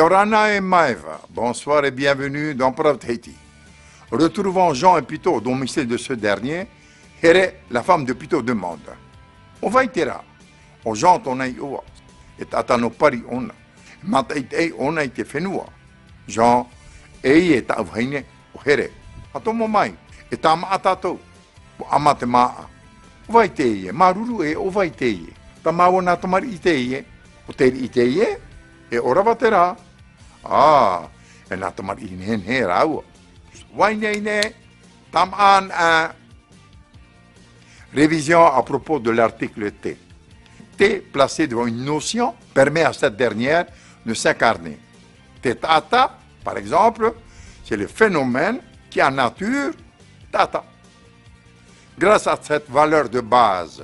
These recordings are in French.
Yorana et Maëva, bonsoir et bienvenue dans Preuve Haïti. Retrouvons Jean et Pito au domicile de ce dernier. Here, la femme de Pito demande. On va y tira. O Jean ton aïe oua. Et atano pari ona. Mat aïe on a été fait noua. Jean, et est avhaine o here. Atomo mai. Et tam atato. Amatema. O vai teye. Maruru e o vai teye. Tamawa na tomar iteye. O ter iteye. E ora vatera. Ah. E na tomar inen hera oua. Révision à propos de l'article T. T placé devant une notion permet à cette dernière de s'incarner. Tata, par exemple, c'est le phénomène qui en nature tata. Grâce à cette valeur de base,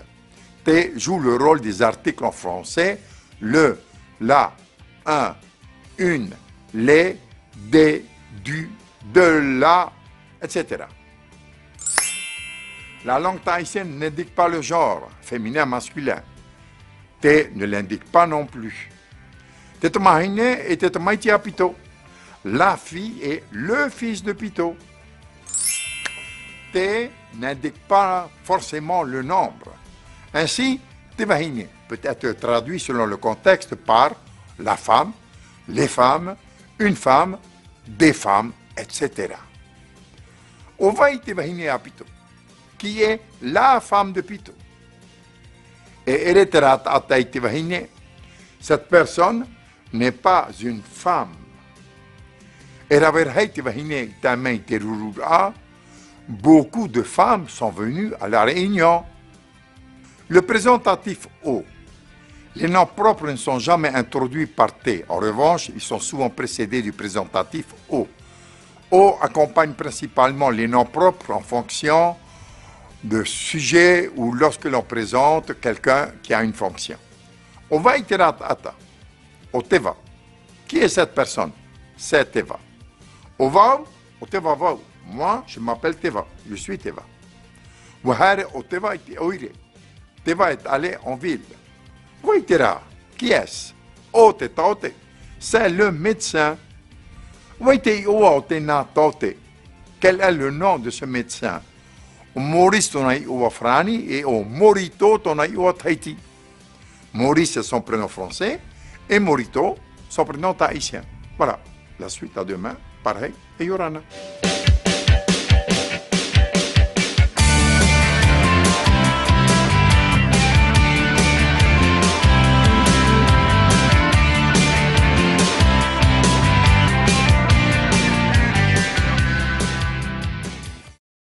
T joue le rôle des articles en français, le, la, un, une, les, des, du, de la, etc. La langue tahitienne n'indique pas le genre, féminin, masculin. T ne l'indique pas non plus. Tetemahine et Tetemaiti à Pito. La fille est le fils de Pito. T n'indique pas forcément le nombre. Ainsi, Temahine peut être traduit selon le contexte par la femme, les femmes, une femme, des femmes, etc. Ovai Tevahine à Pito, qui est la femme de Pito. Et Ereterat Atai Tevahine, cette personne n'est pas une femme. Eraverhai Tevahine Tamei Terurura, beaucoup de femmes sont venues à la réunion. Le présentatif O. Les noms propres ne sont jamais introduits par T. En revanche, ils sont souvent précédés du présentatif O. O accompagne principalement les noms propres en fonction de sujet ou lorsque l'on présente quelqu'un qui a une fonction. On va iterat ata. O teva. Qui est cette personne? C'est Teva. O vau, o teva vau. Moi, je m'appelle Teva. Je suis Teva. Wahare o teva iti oire. Teva est allé en ville. Waitera. Qui est-ce? O te taute. C'est le médecin. Quel est le nom de ce médecin? Maurice Tonai Frani et Morito Tonai Tahiti. Maurice est son prénom français et Morito son prénom tahitien. Voilà, la suite à demain, pareil, et Yorana.